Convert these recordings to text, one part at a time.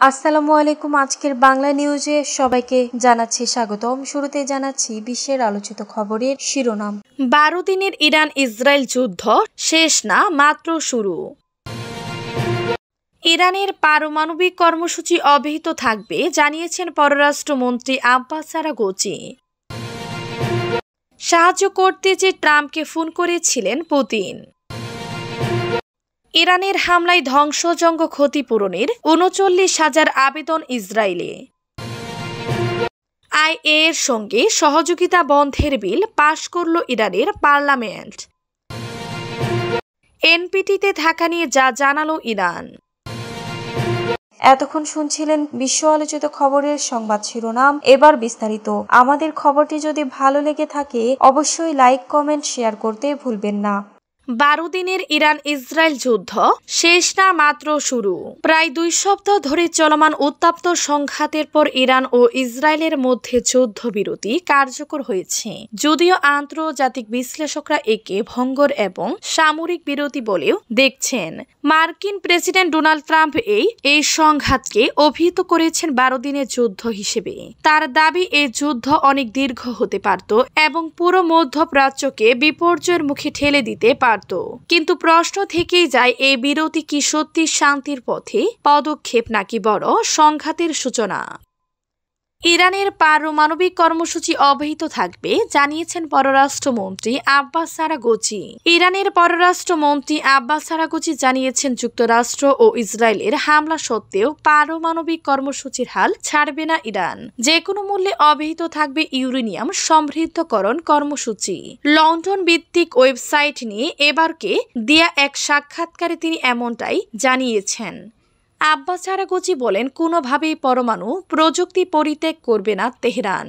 আসসালামু আলাইকুম। আজকের বাংলা নিউজে সবাইকে জানাচ্ছি স্বাগতম। শুরুতে জানাচ্ছি বিশ্বের আলোচিত খবরের শিরোনাম। 12 দিনের ইরান ইসরায়েল যুদ্ধ শেষ না, মাত্র শুরু। ইরানের পারমাণবিক কর্মসূচি অব্যাহত থাকবে জানিয়েছেন পররাষ্ট্রমন্ত্রী আব্বাস আরাগচি। সাহায্য করতে যে ট্রাম্পকে ফোন করেছিলেন পুতিন। ইরানের হামলায় ধ্বংসযজ্ঞ ক্ষতিপূরণের ৩৯,০০০ আবেদন ইসরায়েলে। আইএ এর সঙ্গে সহযোগিতা বন্ধের বিল পাশ করল ইরানের পার্লামেন্ট। এনপিটিতে থাকা নিয়ে যা জানালো ইরান। এতক্ষণ শুনছিলেন বিশ্ব আলোচিত খবরের সংবাদ শিরোনাম। এবার বিস্তারিত। আমাদের খবরটি যদি ভালো লেগে থাকে অবশ্যই লাইক, কমেন্ট, শেয়ার করতে ভুলবেন না। 12 দিনের ইরান ইসরায়েল যুদ্ধ শেষ না, মাত্র শুরু। প্রায় 2 সপ্তাহ ধরে চলমান উত্তপ্ত সংঘাতের পর ইরান ও ইসরায়েলের মধ্যে যুদ্ধবিরতি কার্যকর হয়েছে, যদিও আন্তর্জাতিক বিশ্লেষকরা একে ভঙ্গুর এবং সামরিক বিরতি বলেও দেখছেন। মার্কিন প্রেসিডেন্ট ডোনাল্ড ট্রাম্প এই সংঘাতকে অভিহিত করেছেন 12 দিনের যুদ্ধ হিসেবে। তার দাবি এই যুদ্ধ অনেক দীর্ঘ হতে পারত এবং পুরো মধ্যপ্রাচ্যকে বিপর্যয়ের মুখে ঠেলে দিতে পারত। কিন্তু প্রশ্ন থেকেই যায়, এই বিরতি কি সত্যি শান্তির পথে পদক্ষেপ নাকি বড় সংঘাতের সূচনা? ইরানের পারমাণবিক কর্মসূচি অব্যাহত থাকবে জানিয়েছেন পররাষ্ট্রমন্ত্রী আব্বাস আরাগচি। ইরানের পররাষ্ট্রমন্ত্রী আব্বাস আরাগচি জানিয়েছেন, যুক্তরাষ্ট্র ও ইসরায়েলের হামলা সত্ত্বেও পারমাণবিক কর্মসূচির হাল ছাড়বে না ইরান। যে কোনো মূল্যে অব্যাহত থাকবে ইউরেনিয়াম সমৃদ্ধকরণ কর্মসূচি। লন্ডন ভিত্তিক ওয়েবসাইট নিয়ে এবারকে দেয়া এক সাক্ষাৎকারে তিনি এমনটাই জানিয়েছেন। আব্বাস আরাগচি বলেন, কোনোভাবেই পরমাণু প্রযুক্তি পরিত্যাগ করবে না তেহরান,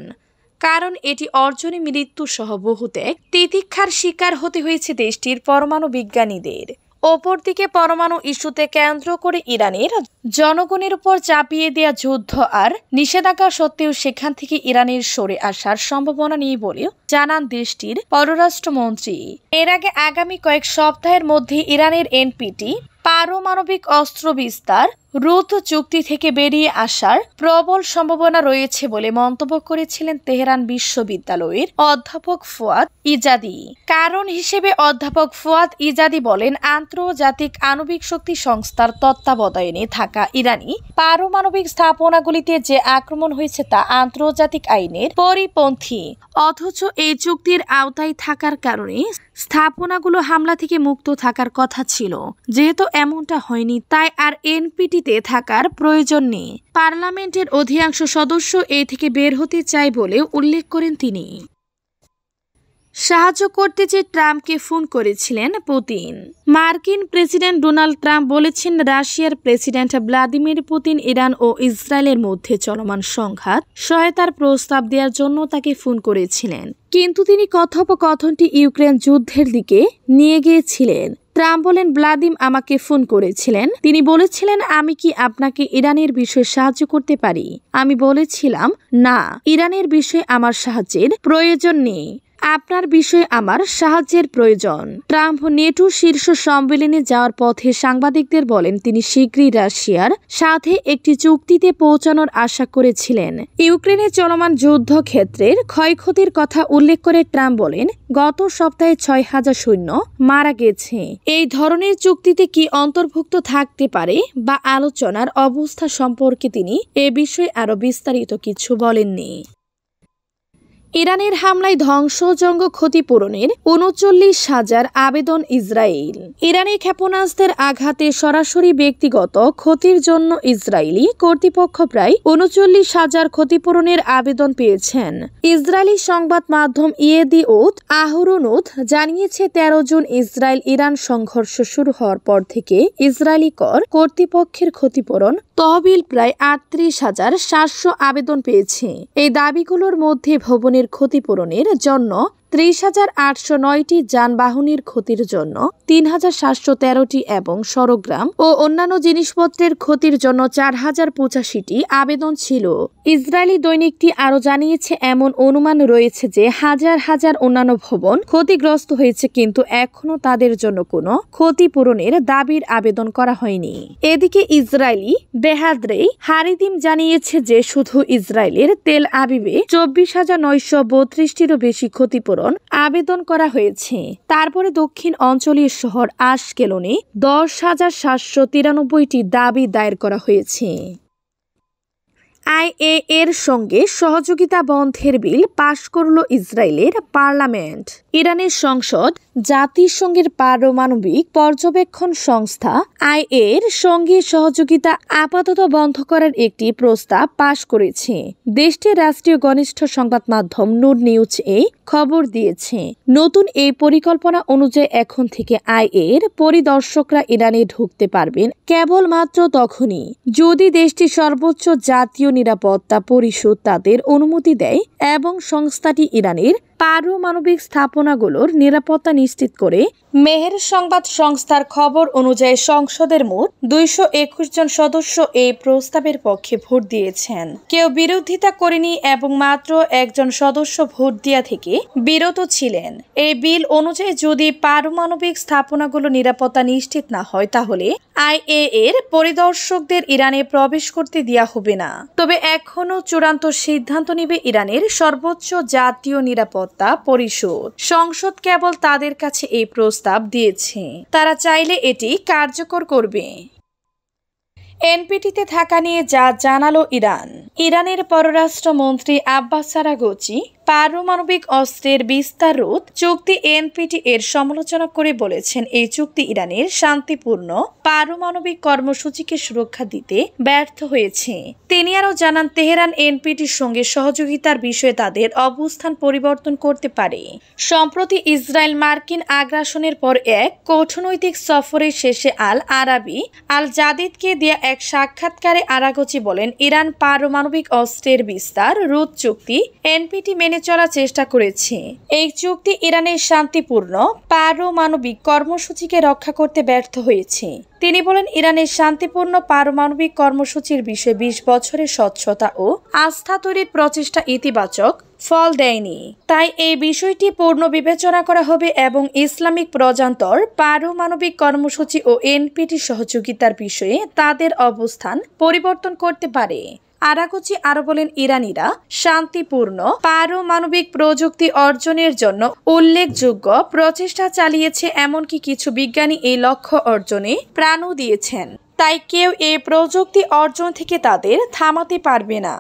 কারণ এটি অর্জনে মৃত্যু সহ বহুত্যাগ তিতিক্ষার শিকার হতে হয়েছে দেশটির পরমাণু বিজ্ঞানীদের। অপরদিকে পরমাণু ইস্যুতে কেন্দ্র করে ইরানের জনগণের উপর চাপিয়ে দেয়া যুদ্ধ আর নিষেধাজ্ঞা সত্ত্বেও সেখান থেকে ইরানের সরে আসার সম্ভাবনা নেই বলেও জানান দেশটির পররাষ্ট্রমন্ত্রী। এর আগে আগামী কয়েক সপ্তাহের মধ্যে ইরানের এনপিটি পারমাণবিক অস্ত্র বিস্তার রোধ চুক্তি থেকে বেরিয়ে আসার প্রবল সম্ভাবনা রয়েছে বলে মন্তব্য করেছিলেন তেহরান বিশ্ববিদ্যালয়ের অধ্যাপক ফুয়াদ ইজাদি। কারণ হিসেবে অধ্যাপক ফুয়াদ ইজাদি বলেন, আন্তর্জাতিক আণবিক শক্তি সংস্থার তত্ত্বাবধানে থাকা ইরানি পারমাণবিক স্থাপনাগুলিতে যে আক্রমণ হয়েছে তা আন্তর্জাতিক আইনের পরিপন্থী। অথচ এই চুক্তির আওতায় থাকার কারণে স্থাপনাগুলো হামলা থেকে মুক্ত থাকার কথা ছিল। যেহেতু এমনটা হয়নি, তাই আর এনপিটিতে থাকার প্রয়োজন নেই। পার্লামেন্টের অধিকাংশ সদস্য এই থেকে বের হতে চায় বলে উল্লেখ করেন তিনি। সাহায্য করতে যে ট্রাম্পকে ফোন করেছিলেন পুতিন। মার্কিন প্রেসিডেন্ট ডোনাল্ড ট্রাম্প বলেছেন, রাশিয়ার প্রেসিডেন্ট ভ্লাদিমির পুতিন ইরান ও ইসরায়েলের মধ্যে চলমান সংঘাত সহায়তার প্রস্তাব দেওয়ার জন্য তাকে ফোন করেছিলেন, কিন্তু তিনি কথোপকথনটি ইউক্রেন যুদ্ধের দিকে নিয়ে গিয়েছিলেন। ট্রাম্প বলেন, ভ্লাদিম আমাকে ফোন করেছিলেন। তিনি বলেছিলেন, আমি কি আপনাকে ইরানের বিষয়ে সাহায্য করতে পারি? আমি বলেছিলাম, না, ইরানের বিষয়ে আমার সাহায্যের প্রয়োজন নেই, আপনার বিষয়ে আমার সাহায্যের প্রয়োজন। ট্রাম্প নেটো শীর্ষ সম্মেলনে যাওয়ার পথে সাংবাদিকদের বলেন, তিনি শীঘ্রই রাশিয়ার সাথে একটি চুক্তিতে পৌঁছানোর আশা করেছিলেন। ইউক্রেনে চলমান যুদ্ধক্ষেত্রের ক্ষয়ক্ষতির কথা উল্লেখ করে ট্রাম্প বলেন, গত সপ্তাহে 6,000 সৈন্য মারা গেছে। এই ধরনের চুক্তিতে কি অন্তর্ভুক্ত থাকতে পারে বা আলোচনার অবস্থা সম্পর্কে তিনি এ বিষয়ে আরো বিস্তারিত কিছু বলেননি। ইরানের হামলায় ধ্বংসযজ্ঞ ক্ষতিপূরণের ৩৯,০০০ আবেদন ইসরায়েল। ইরানি ক্ষেপণাস্ত্রের আঘাতে সরাসরি ব্যক্তিগত ক্ষতির জন্য ইসরায়েলি কর্তৃপক্ষ প্রায় ৩৯,০০০ ক্ষতিপূরণের আবেদন পেয়েছেন। ইসরায়েলি সংবাদ মাধ্যম ইয়েদিওত আহরোনোত জানিয়েছে, 13 জুন ইসরায়েল ইরান সংঘর্ষ শুরু হওয়ার পর থেকে ইসরায়েলি কর্তৃপক্ষের ক্ষতিপূরণ তহবিল প্রায় ৩৮,৭০০ আবেদন পেয়েছে। এই দাবিগুলোর মধ্যে ভবনের ক্ষতিপূরণের জন্য 30,809টি যানবাহনের ক্ষতির জন্য 3,713টি এবং সরগ্রাম ও অন্যান্য জিনিসপত্রের ক্ষতির জন্য 4,085টি আবেদন ছিল। ইসরায়েলি দৈনিকটি আরও জানিয়েছে এমন অনুমান রয়েছে যে হাজার হাজার অন্যান্য ভবন ক্ষতিগ্রস্ত হয়েছে, কিন্তু এখনও তাদের জন্য কোনো ক্ষতিপূরণের দাবির আবেদন করা হয়নি। এদিকে ইসরায়েলি বেহাদ্রে হারিদিম জানিয়েছে যে শুধু ইসরায়েলের তেল আবিবে 24,932টিরও বেশি ক্ষতিপূরণ আবেদন করা হয়েছে। তারপরে দক্ষিণ অঞ্চলীয় শহর আশকেলনে 10,793টি দাবি দায়ের করা হয়েছে। আইএ এর সঙ্গে সহযোগিতা বন্ধের বিল পাশ করল ইসরায়েলের পার্লামেন্ট। ইরানের সংসদ জাতিসংঘের পারমাণবিক পর্যবেক্ষণ সংস্থা আইএ এর সঙ্গে সহযোগিতা আপাতত বন্ধ করার একটি প্রস্তাব পাশ করেছে। দেশটির রাষ্ট্রীয় ঘনিষ্ঠ সংবাদ মাধ্যম নূর নিউজ এই খবর দিয়েছে। নতুন এই পরিকল্পনা অনুযায়ী এখন থেকে আইএ এর পরিদর্শকরা ইরানে ঢুকতে পারবেন কেবলমাত্র তখনই যদি দেশটির সর্বোচ্চ জাতীয় নিরাপত্তা পরিষদ তাদের অনুমতি দেয় এবং সংস্থাটি ইরানের পারমাণবিক স্থাপনাগুলোর নিরাপত্তা নিশ্চিত করে। মেহের সংবাদ সংস্থার খবর অনুযায়ী সংসদের মোট 221 জন সদস্য এই প্রস্তাবের পক্ষে ভোট দিয়েছেন, কেউ বিরোধিতা করেনি এবং মাত্র একজন সদস্য ভোট দেওয়া থেকে বিরত ছিলেন। এই বিল অনুযায়ী যদি পারমাণবিক স্থাপনাগুলো নিরাপত্তা নিশ্চিত না হয় তাহলে আইএ এর পরিদর্শকদের ইরানে প্রবেশ করতে দেওয়া হবে না। তবে এখনও চূড়ান্ত সিদ্ধান্ত নেবে ইরানের সর্বোচ্চ জাতীয় নিরাপত্তা পরিষদ। সংসদ কেবল তাদের কাছে এই প্রস্তাব দিয়েছে, তারা চাইলে এটি কার্যকর করবে। এনপিটিতে থাকা নিয়ে যা জানালো ইরান। ইরানের পররাষ্ট্রমন্ত্রী আব্বাস আরাগচি পারমাণবিক অস্ত্রের বিস্তার রোধ চুক্তি এনপিটি এর সমালোচনা করে বলেছেন এই চুক্তি ইরানের শান্তিপূর্ণ পারমাণবিক কর্মসূচিকে সুরক্ষা দিতে ব্যর্থ হয়েছে। তিনি আরও জানান তেহরান এনপিটির সঙ্গে সহযোগিতার বিষয়ে তাদের অবস্থান পরিবর্তন করতে পারে। সম্প্রতি ইসরায়েল মার্কিন আগ্রাসনের পর এক কূটনৈতিক সফরের শেষে আল আরাবি আল জাদিদকে দেয়া এক সাক্ষাৎকারে আরাগচি বলেন, ইরান পারমাণবিক অস্ত্রের বিস্তার রোধ চুক্তি এনপিটি মেনে চলার চেষ্টা করেছে। এই চুক্তি ইরানের শান্তিপূর্ণ পারমাণবিক কর্মসূচিকে রক্ষা করতে ব্যর্থ হয়েছে। তিনি বলেন, ইরানের শান্তিপূর্ণ পারমাণবিক কর্মসূচির বিষয়ে 20 বছরের স্বচ্ছতা ও আস্থা তৈরির প্রচেষ্টা ইতিবাচক ফল দেয়নি। তাই এই বিষয়টি পূর্ণ বিবেচনা করা হবে এবং ইসলামিক প্রজাতন্ত্র পারমাণবিক কর্মসূচি ও এনপিটি সহযোগিতার বিষয়ে তাদের অবস্থান পরিবর্তন করতে পারে। আরাগচি আরো বলেন, ইরানিরা শান্তিপূর্ণ পারমাণবিক প্রযুক্তি অর্জনের জন্য উল্লেখযোগ্য প্রচেষ্টা চালিয়েছে, এমনকি কিছু বিজ্ঞানী এই লক্ষ্য অর্জনে প্রাণও দিয়েছেন। তাই কেউ এই প্রযুক্তি অর্জন থেকে তাদের থামাতে পারবে না।